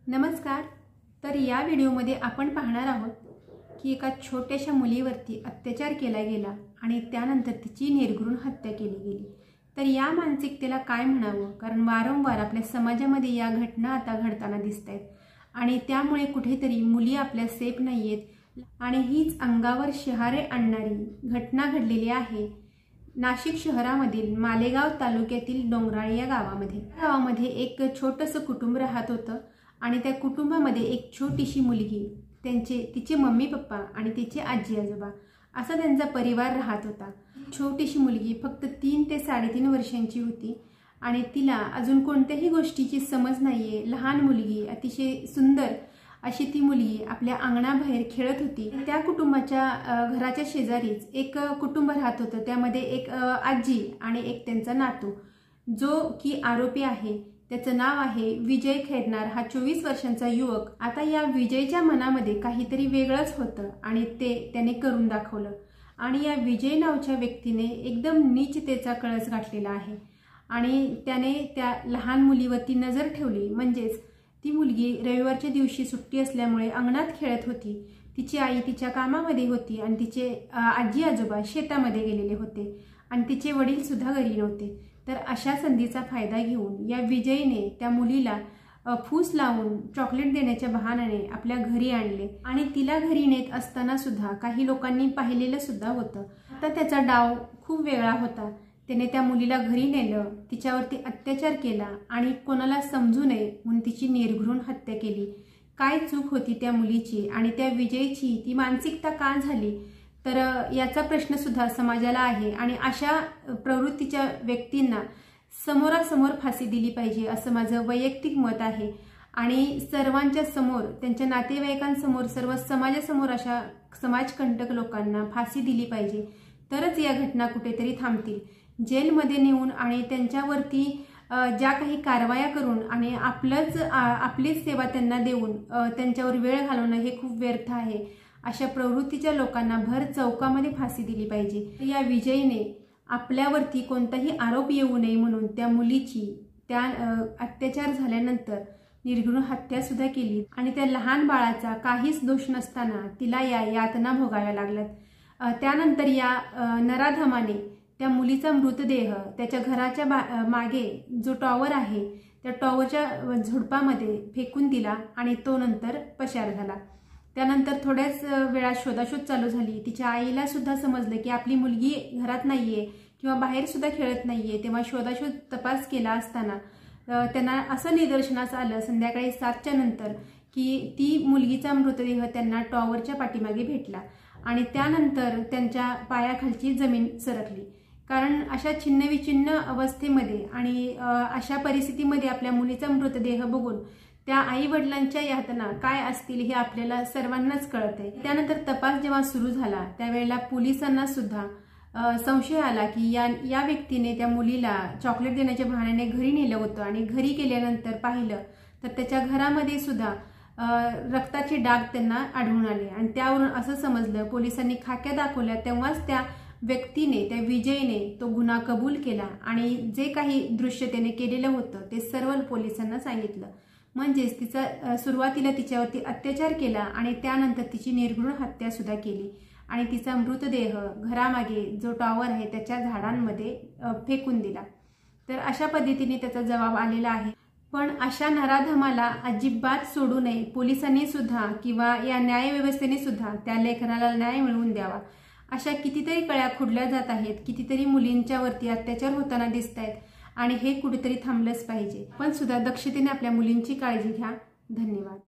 नमस्कार। तर या व्हिडिओमध्ये आपण पाहणार आहोत की एका छोट्याशा मुलीवरती अत्याचार केला गेला आणि त्यानंतर तिची निर्घृण हत्या केली गेली। तर या मानसिकतेला काय म्हणावं, कारण वारंवार आपल्या समाजामध्ये या घटना आता घडताना दिसतात आणि त्यामुळे कुठेतरी मुली आपल्या सेफ नाहीयेत आणि हीच अंगावर शहारे आणणारी घटना घडलेली आहे नाशिक शहरामधील मालेगाव तालुक्यातील डोंगराळी या गावामध्ये एक छोटंसं कुटुंब राहत होतं आणि त्या कुटुंबामध्ये एक छोटीशी मुलगी, तिचे मम्मी पप्पा आणि तिचे आजी आजोबा असा त्यांचा परिवार राहत होता। छोटीशी मुलगी फक्त 3 ते 3.5 वर्षांची होती आणि तिला अजून कोणत्याही गोष्टीची समज नाहीये। लहान मुलगी, अतिशय सुंदर अशी ती मुलगी आपल्या अंगणाबाहेर खेळत होती। त्या कुटुंबाच्या घराच्या शेजारीच एक कुटुंब राहत होतं, त्यामध्ये एक आजी आणि एक त्यांचा नातू जो की आरोपी आहे। त्याचं नाव आहे विजय खैरनार। हा 24 वर्षांचा युवक। आता या विजयच्या मनामध्ये काहीतरी वेगळंच होतं आणि त्याने करून दाखवलं आणि या विजय नावाच्या व्यक्तीने एकदम नीचतेचा कळस गाठलेला आहे आणि त्याने त्या लहान मुलीवरती नजर ठेवली। म्हणजेच ती मुलगी रविवारच्या दिवशी सुट्टी असल्यामुळे अंगणात खेळत होती। तिची आई तिच्या कामामध्ये होती आणि तिचे आजी आजोबा शेतामध्ये गेलेले होते आणि तिचे वडील सुद्धा घरी नव्हते। तर अशा संधीचा फायदा घेऊन या विजयने त्या मुलीला फूस लावून चॉकलेट देण्याच्या बहाण्याने आपल्या घरी आणले आणि तिला घरी नेत असताना सुद्धा काही लोकांनी पाहिलेलं सुद्धा होतं। आता त्याचा डाव खूप वेगळा होता। त्याने त्या मुलीला घरी नेलं, तिच्यावरती अत्याचार केला आणि कोणाला समजू नये म्हणून तिची निर्घृण हत्या केली। काय चूक होती त्या मुलीची आणि त्या विजयची ती मानसिकता का झाली, तर याचा प्रश्न सुद्धा समाजाला आहे आणि अशा प्रवृत्तीच्या व्यक्तींना समोरासमोर फाशी दिली पाहिजे असं माझं वैयक्तिक मत आहे आणि सर्वांच्या समोर, त्यांच्या नातेवाईकांसमोर, सर्व समाजासमोर अशा समाजकंटक लोकांना फाशी दिली पाहिजे, तरच या घटना कुठेतरी थांबतील। जेलमध्ये नेऊन आणि त्यांच्यावरती ज्या काही कारवाया करून आणि आपलीच सेवा त्यांना देऊन त्यांच्यावर वेळ घालवणं हे खूप व्यर्थ आहे। अशा प्रवृत्तीच्या लोकांना भर चौकामध्ये फाशी दिली पाहिजे। या विजयने आपल्यावरती कोणताही आरोप येऊ नये म्हणून त्या मुलीची त्या अत्याचार झाल्यानंतर निर्घृण हत्या सुद्धा केली आणि त्या लहान बाळाचा काहीच दोष नसताना तिला या यातना भोगाव्या लागल्यात। त्यानंतर या नराधमाने त्या मुलीचा मृतदेह त्याच्या घराच्या मागे जो टॉवर आहे त्या टॉवरच्या झुडपामध्ये फेकून दिला आणि तो नंतर पसार झाला। त्यानंतर थोड्याच वेळात शोधाशोध चालू झाली। तिच्या आईला सुद्धा समजलं की आपली मुलगी घरात नाहीये किंवा बाहेर सुद्धा खेळत नाहीये। तेव्हा शोधाशोध तपास केला असताना त्यांना असं निदर्शनास आलं संध्याकाळी 7च्या नंतर की ती मुलगीचा मृतदेह त्यांना टॉवरच्या पाठीमागे भेटला आणि त्यानंतर त्यांच्या पायाखालची जमीन सरकली। कारण अशा छिन्नविछिन्न अवस्थेमध्ये आणि अशा परिस्थितीमध्ये आपल्या मुलीचा मृतदेह बघून त्या आई वडिलांच्या यातना काय असतील हे आपल्याला सर्वांनाच कळतंय। त्यानंतर तपास जेव्हा सुरू झाला त्यावेळेला पोलिसांना सुद्धा संशय आला की या व्यक्तीने त्या मुलीला चॉकलेट देण्याच्या बहाण्याने घरी नेलं होतं आणि घरी गेल्यानंतर पाहिलं तर त्याच्या घरामध्ये सुद्धा रक्ताचे डाग त्यांना आढळून आले आणि त्यावरून असं समजलं, पोलिसांनी खाक्या दाखवल्या तेव्हाच त्या व्यक्तीने, त्या विजयने तो गुन्हा कबूल केला आणि जे काही दृश्य त्याने केलेलं होतं ते सर्व पोलिसांना सांगितलं। म्हणजेच सुरुवातीला तिच्यावरती अत्याचार केला आणि त्यानंतर तिची निर्घृण हत्या सुद्धा केली आणि तिचा मृतदेह घरामागे जो टॉवर आहे त्याच्या झाडांमध्ये फेकून दिला। तर अशा पद्धतीने त्याचा जबाब आलेला आहे। पण अशा नराधमाला अजिबात सोडू नये। पोलिसांनी सुद्धा किंवा या न्यायव्यवस्थेने सुद्धा त्या लेकराला न्याय मिळवून द्यावा। अशा कितीतरी कळ्या खुडल्या जात आहेत, कितीतरी मुलींच्यावरती अत्याचार होताना दिसत आहेत आणि हे कुठेतरी थांबलंच पाहिजे। पण सुद्धा दक्षतेने आपल्या मुलींची काळजी घ्या। धन्यवाद।